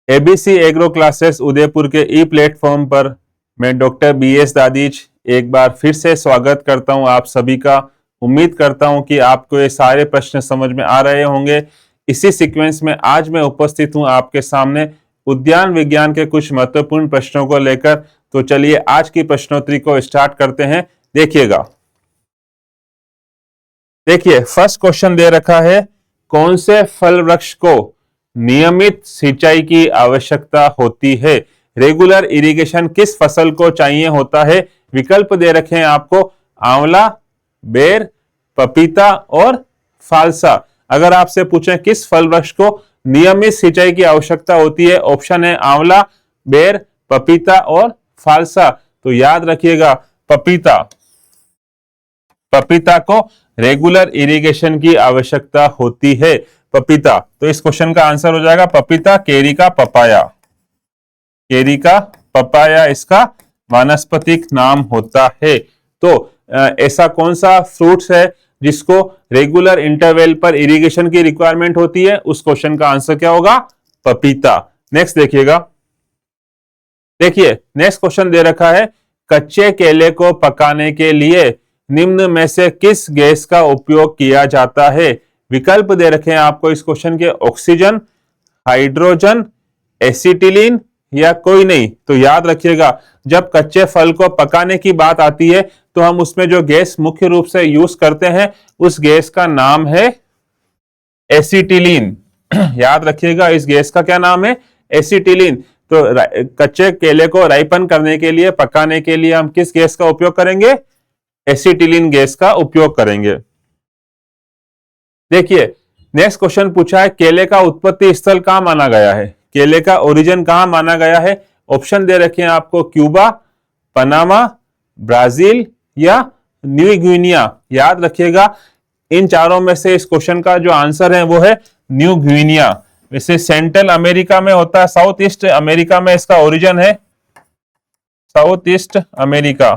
ABC agro classes Udaipur के ई platform पर मैं डॉक्टर बीएस दादीज एक बार फिर से स्वागत करता हूं आप सभी का। उम्मीद करता हूं कि आपको ये सारे प्रश्न समझ में आ रहे होंगे। इसी सीक्वेंस में आज मैं उपस्थित हूं आपके सामने उद्यान विज्ञान के कुछ महत्वपूर्ण प्रश्नों को लेकर। तो चलिए आज की प्रश्नोत्तरी को स्टार्ट करते हैं। देखिएगा, देखिए फर्स्ट क्वेश्चन दे रखा है, कौन से फल वृक्ष को नियमित सिंचाई की आवश्यकता होती है? रेगुलर इरिगेशन किस फसल को चाहिए होता है? विकल्प दे रखे हैं आपको, आंवला, बेर, पपीता और फालसा। अगर आपसे पूछें किस फल वृक्ष को नियमित सिंचाई की आवश्यकता होती है, ऑप्शन है आंवला, बेर, पपीता और फालसा। तो याद रखिएगा पपीता, पपीता को रेगुलर इरिगेशन की आवश्यकता होती है। पपीता, तो इस क्वेश्चन का आंसर हो जाएगा पपीता। केरी का पपाया, केरी का पपाया इसका वानस्पतिक नाम होता है। तो ऐसा कौन सा फ्रूट्स है जिसको रेगुलर इंटरवल पर इरिगेशन की रिक्वायरमेंट होती है? उस क्वेश्चन का आंसर क्या होगा? पपीता। नेक्स्ट देखिएगा, देखिए नेक्स्ट क्वेश्चन दे रखा है, कच्चे केले को पकाने के लिए निम्न में से किस गैस का उपयोग किया जाता है? विकल्प दे रखे हैं आपको इस क्वेश्चन के, ऑक्सीजन, हाइड्रोजन, एसिटिलीन या कोई नहीं। तो याद रखिएगा, जब कच्चे फल को पकाने की बात आती है तो हम उसमें जो गैस मुख्य रूप से यूज करते हैं उस गैस का नाम है एसिटिलीन। याद रखिएगा, इस गैस का क्या नाम है? एसिटिलीन। तो कच्चे केले को राइपन करने के लिए, पकाने के लिए हम किस गैस का उपयोग करेंगे? एसिटिलीन गैस का उपयोग करेंगे। देखिए नेक्स्ट क्वेश्चन पूछा है, केले का उत्पत्ति स्थल कहां माना गया है? केले का ओरिजिन कहां माना गया है? ऑप्शन दे रखे हैं आपको, क्यूबा, पनामा, ब्राजील या न्यू गिनिया। याद रखिएगा, इन चारों में से इस क्वेश्चन का जो आंसर है वो है न्यू गिनिया। वैसे सेंट्रल अमेरिका में होता है, साउथ ईस्ट अमेरिका में इसका ओरिजिन है, साउथ ईस्ट अमेरिका,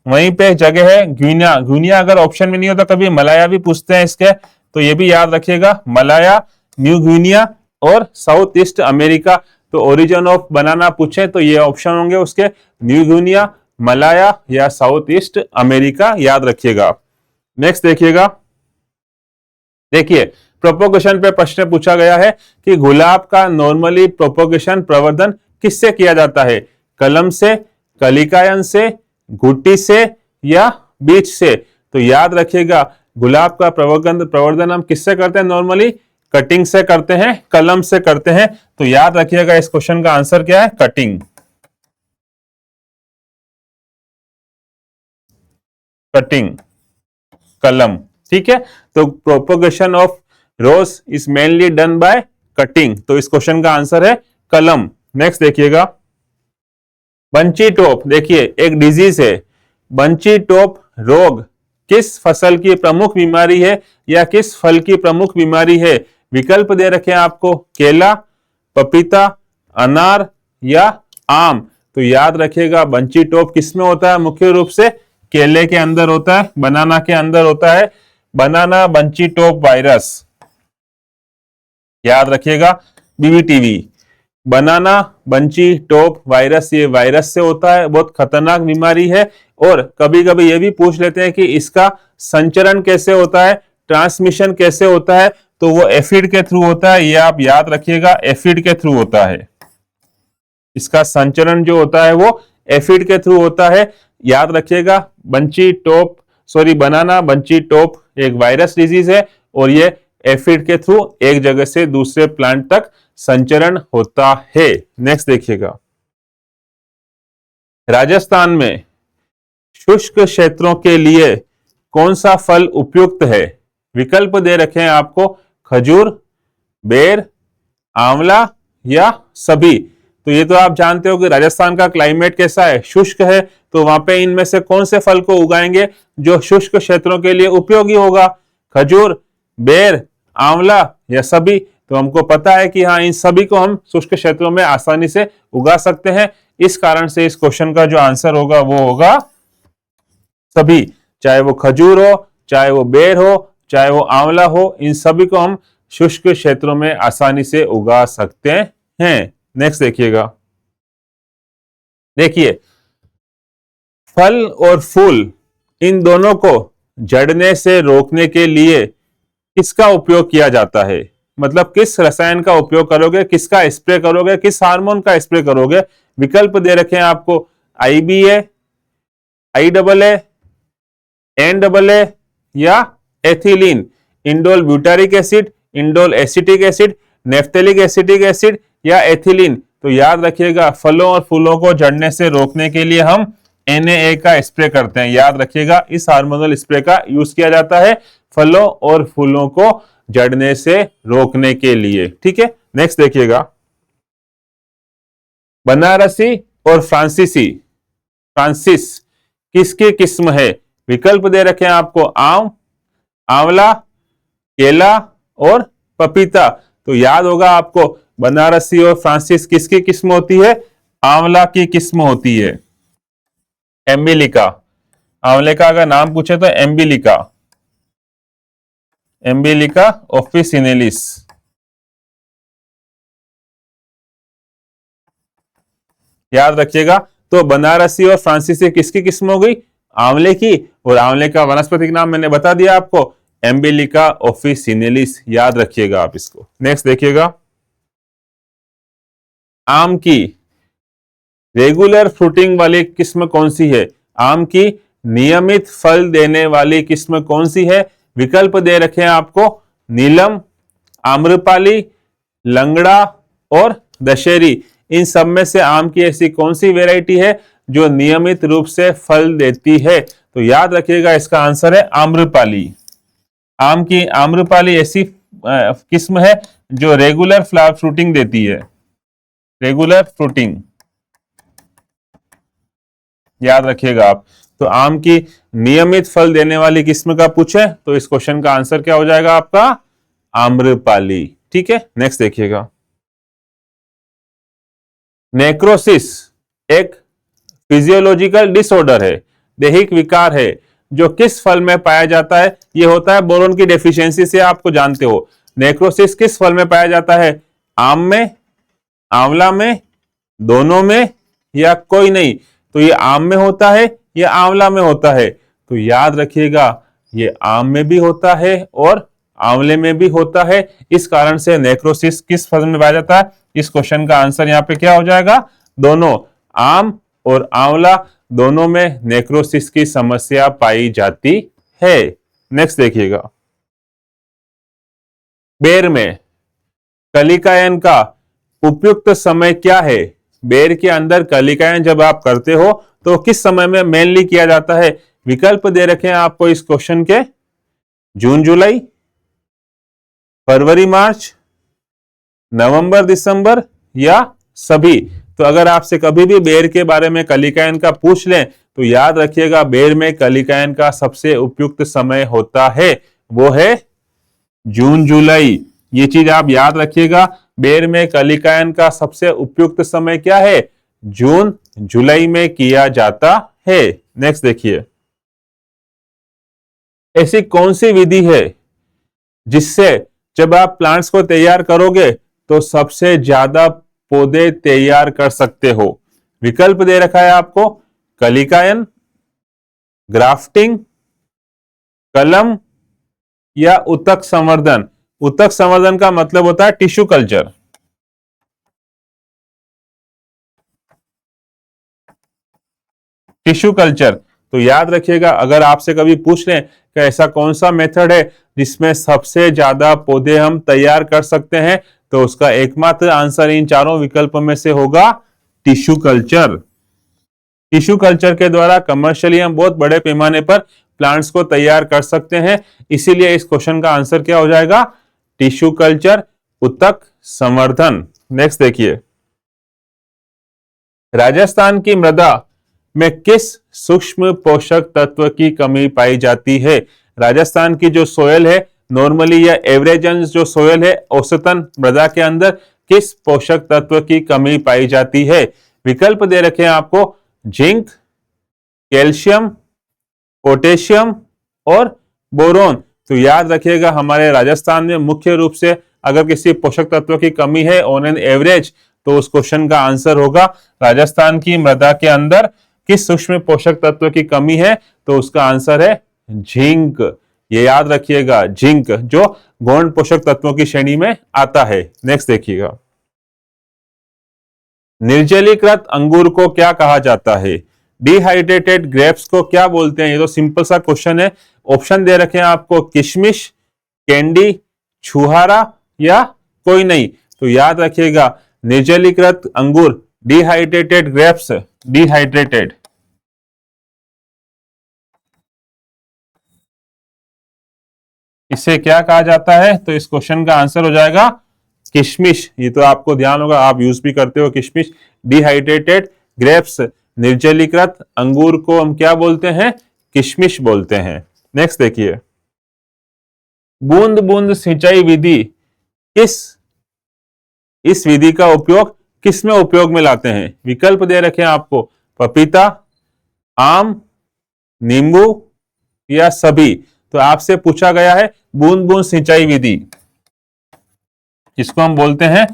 वहीं पे जगह है ग्वीनिया। ग्वीनिया अगर ऑप्शन में नहीं होता, कभी मलाया भी पूछते हैं इसके, तो ये भी याद रखिएगा, मलाया, न्यू ग्वीनिया और साउथ ईस्ट अमेरिका। तो ओरिजिन ऑफ बनाना पूछे तो ये ऑप्शन होंगे उसके, न्यू ग्वीनिया, मलाया या साउथ ईस्ट अमेरिका। याद रखिएगा। नेक्स्ट देखिएगा, देखिए प्रोपोगेशन पे प्रश्न पूछा गया है कि गुलाब का नॉर्मली प्रोपोगेशन प्रवर्धन किससे किया जाता है? कलम से, कलिकायन से, घुट्टी से या बीज से? तो याद रखिएगा, गुलाब का प्रवर्धन हम किससे करते हैं? नॉर्मली कटिंग से करते हैं, कलम से करते हैं। तो याद रखिएगा इस क्वेश्चन का आंसर क्या है? कटिंग, कटिंग, कलम। ठीक है, तो propagation of rose is mainly done by cutting. तो इस क्वेश्चन का आंसर है कलम। नेक्स्ट देखिएगा, बंची टॉप, देखिए एक डिजीज है। बंची टॉप रोग किस फसल की प्रमुख बीमारी है या किस फल की प्रमुख बीमारी है? विकल्प दे रखे हैं आपको, केला, पपीता, अनार या आम। तो याद रखिएगा, बंची टॉप किस में होता है? मुख्य रूप से केले के अंदर होता है, बनाना के अंदर होता है, बनाना बंची टॉप वायरस। याद रखिएगा, बीबीटीवी, बनाना बंची टॉप वायरस, ये वायरस से होता है, बहुत खतरनाक बीमारी है। और कभी कभी ये भी पूछ लेते हैं कि इसका संचरण कैसे होता है, ट्रांसमिशन कैसे होता है? तो वो एफिड के थ्रू होता है, ये आप याद रखिएगा, एफिड के थ्रू होता है। इसका संचरण जो होता है वो एफिड के थ्रू होता है। याद रखिएगा, बंची टॉप, सॉरी बनाना बंची टॉप एक वायरस डिजीज है और ये एफिड के थ्रू एक जगह से दूसरे प्लांट तक संचरण होता है। नेक्स्ट देखिएगा, राजस्थान में शुष्क क्षेत्रों के लिए कौन सा फल उपयुक्त है? विकल्प दे रखे हैं आपको, खजूर, बेर, आंवला या सभी। तो ये तो आप जानते हो कि राजस्थान का क्लाइमेट कैसा है, शुष्क है। तो वहां पे इनमें से कौन से फल को उगाएंगे जो शुष्क क्षेत्रों के लिए उपयोगी होगा? खजूर, बेर, आंवला या सभी? तो हमको पता है कि हाँ, इन सभी को हम शुष्क क्षेत्रों में आसानी से उगा सकते हैं। इस कारण से इस क्वेश्चन का जो आंसर होगा वो होगा सभी। चाहे वो खजूर हो, चाहे वो बेर हो, चाहे वो आंवला हो, इन सभी को हम शुष्क क्षेत्रों में आसानी से उगा सकते हैं। नेक्स्ट देखिएगा, देखिए फल और फूल इन दोनों को झड़ने से रोकने के लिए किसका उपयोग किया जाता है? मतलब किस रसायन का उपयोग करोगे, किसका स्प्रे करोगे, किस हार्मोन का स्प्रे करोगे? विकल्प दे रखे हैं आपको, IBA, IAA, NAA या ethylene, indole butyric acid, indole acetic acid, naphthalic acetic acid या एथिलीन। तो याद रखिएगा, फलों और फूलों को झड़ने से रोकने के लिए हम NAA का स्प्रे करते हैं। याद रखिएगा, इस हार्मोनल स्प्रे का यूज किया जाता है फलों और फूलों को झड़ने से रोकने के लिए। ठीक है, नेक्स्ट देखिएगा, बनारसी और फ्रांसिस किसकी किस्म है? विकल्प दे रखे हैं आपको, आम, आंवला, केला और पपीता। तो याद होगा आपको, बनारसी और फ्रांसिस किसकी किस्म होती है? आंवला की किस्म होती है। एम्बिलिका, आंवले का अगर नाम पूछे तो एम्बिलिका ऑफिसिनेलिस। याद रखिएगा, तो बनारसी और फ्रांसीसी किसकी किस्म हो गई? आंवले की, और आंवले का वनस्पतिक नाम मैंने बता दिया आपको, एम्बिलिका ऑफिसिनेलिस। याद रखिएगा आप इसको। नेक्स्ट देखिएगा, आम की रेगुलर फ्रूटिंग वाली किस्म कौन सी है? आम की नियमित फल देने वाली किस्म कौन सी है? विकल्प दे रखे हैं आपको, नीलम, आम्रपाली, लंगड़ा और दशहरी। इन सब में से आम की ऐसी कौन सी वेराइटी है जो नियमित रूप से फल देती है? तो याद रखिएगा, इसका आंसर है आम्रपाली। आम की आम्रपाली ऐसी किस्म है जो रेगुलर फ्लावर फ्रूटिंग देती है, रेगुलर फ्रूटिंग। याद रखिएगा आप। तो आम की नियमित फल देने वाली किस्म का पूछे तो इस क्वेश्चन का आंसर क्या हो जाएगा आपका? आम्रपाली। ठीक है, नेक्स्ट देखिएगा, नेक्रोसिस एक फिजियोलॉजिकल डिसऑर्डर है, दैहिक विकार है, जो किस फल में पाया जाता है? यह होता है बोरोन की डेफिशिएंसी से, आपको जानते हो। नेक्रोसिस किस फल में पाया जाता है? आम में, आंवला में, दोनों में या कोई नहीं? तो ये आम में होता है या आंवला में होता है? तो याद रखिएगा, ये आम में भी होता है और आंवले में भी होता है। इस कारण से नेक्रोसिस किस फल में पाया जाता है? इस क्वेश्चन का आंसर यहाँ पे क्या हो जाएगा? दोनों, आम और आंवला दोनों में नेक्रोसिस की समस्या पाई जाती है। नेक्स्ट देखिएगा, बेर में कलिकायन का उपयुक्त समय क्या है? बेर के अंदर कलिकायन जब आप करते हो तो किस समय में मेनली किया जाता है? विकल्प दे रखे हैं आपको इस क्वेश्चन के, जून जुलाई, फरवरी मार्च, नवंबर दिसंबर या सभी। तो अगर आपसे कभी भी बेर के बारे में कलिकायन का पूछ लें तो याद रखिएगा, बेर में कलिकायन का सबसे उपयुक्त समय होता है, वो है जून जुलाई। ये चीज आप याद रखिएगा, बेर में कलिकायन का सबसे उपयुक्त समय क्या है? जून जुलाई में किया जाता है। नेक्स्ट देखिए, ऐसी कौन सी विधि है जिससे जब आप प्लांट्स को तैयार करोगे तो सबसे ज्यादा पौधे तैयार कर सकते हो? विकल्प दे रखा है आपको, कलिकायन, ग्राफ्टिंग, कलम या उत्तक संवर्धन। उत्तक संवर्धन का मतलब होता है टिश्यू कल्चर। Tissue culture. तो याद रखिएगा, अगर आपसे कभी पूछ लें कि ऐसा कौन सा मेथड है जिसमें सबसे ज्यादा पौधे हम तैयार कर सकते हैं, तो उसका एकमात्र आंसर इन चारों विकल्प में से होगा टिश्यू कल्चर। टिश्यू कल्चर के द्वारा कमर्शियली हम बहुत बड़े पैमाने पर प्लांट्स को तैयार कर सकते हैं, इसीलिए इस क्वेश्चन का आंसर क्या हो जाएगा? टिश्यू कल्चर, उत्तक संवर्धन। नेक्स्ट देखिए, राजस्थान की मृदा में किस सूक्ष्म पोषक तत्व की कमी पाई जाती है? राजस्थान की जो सोयल है, नॉर्मली या एवरेजन जो सोयल है, औसतन मृदा के अंदर किस पोषक तत्व की कमी पाई जाती है? विकल्प दे रखे हैं आपको, जिंक, कैल्शियम, पोटेशियम और बोरोन। तो याद रखिएगा हमारे राजस्थान में मुख्य रूप से अगर किसी पोषक तत्व की कमी है ऑन एन एवरेज, तो उस क्वेश्चन का आंसर होगा राजस्थान की मृदा के अंदर किस सूक्ष्म पोषक तत्व की कमी है, तो उसका आंसर है जिंक। ये याद रखिएगा, जिंक जो गौण पोषक तत्वों की श्रेणी में आता है। नेक्स्ट देखिएगा, निर्जलीकृत अंगूर को क्या कहा जाता है? डिहाइड्रेटेड ग्रेप्स को क्या बोलते हैं? ये तो सिंपल सा क्वेश्चन है। ऑप्शन दे रखे हैं आपको, किशमिश, कैंडी, छुहारा या कोई नहीं। तो याद रखिएगा निर्जलीकृत अंगूर, डिहाइड्रेटेड ग्रेप्स, डिहाइड्रेटेड, इसे क्या कहा जाता है? तो इस क्वेश्चन का आंसर हो जाएगा किशमिश। ये तो आपको ध्यान होगा, आप यूज भी करते हो किशमिश। डिहाइड्रेटेड ग्रेप्स, निर्जलीकृत अंगूर को हम क्या बोलते हैं? किशमिश बोलते हैं। नेक्स्ट देखिए, बूंद बूंद सिंचाई विधि इस विधि का उपयोग किस में उपयोग में लाते हैं? विकल्प दे रखे हैं आपको, पपीता, आम, नींबू या सभी। तो आपसे पूछा गया है बूंद बूंद सिंचाई विधि, जिसको हम बोलते हैं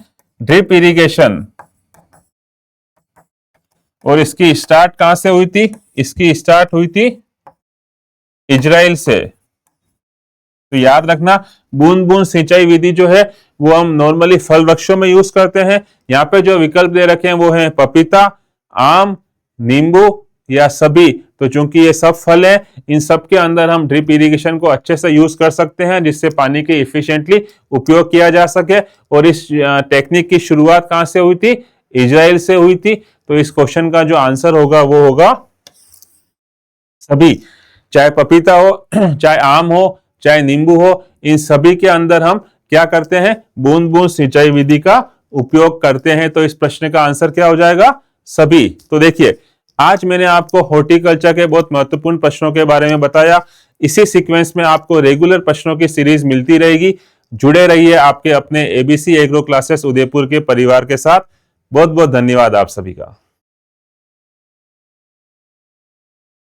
ड्रिप इरिगेशन, और इसकी स्टार्ट कहां से हुई थी? इसकी स्टार्ट हुई थी इजराइल से। तो याद रखना बूंद बूंद सिंचाई विधि जो है वो हम नॉर्मली फल वृक्षों में यूज करते हैं। यहाँ पे जो विकल्प दे रखे हैं वो है पपीता, आम, नींबू या सभी। तो चूंकि ये सब फल है, इन सब के अंदर हम ड्रिप इरिगेशन को अच्छे से यूज कर सकते हैं, जिससे पानी के इफिशिएंटली उपयोग किया जा सके। और इस टेक्निक की शुरुआत कहां से हुई थी? इजराइल से हुई थी। तो इस क्वेश्चन का जो आंसर होगा वो होगा सभी। चाहे पपीता हो, चाहे आम हो, चाहे नींबू हो, इन सभी के अंदर हम क्या करते हैं? बूंद बूंद सिंचाई विधि का उपयोग करते हैं। तो इस प्रश्न का आंसर क्या हो जाएगा? सभी। तो देखिए, आज मैंने आपको हॉर्टिकल्चर के बहुत महत्वपूर्ण प्रश्नों के बारे में बताया। इसी सीक्वेंस में आपको रेगुलर प्रश्नों की सीरीज मिलती रहेगी। जुड़े रहिए आपके अपने एबीसी एग्रो क्लासेस उदयपुर के परिवार के साथ। बहुत बहुत धन्यवाद आप सभी का।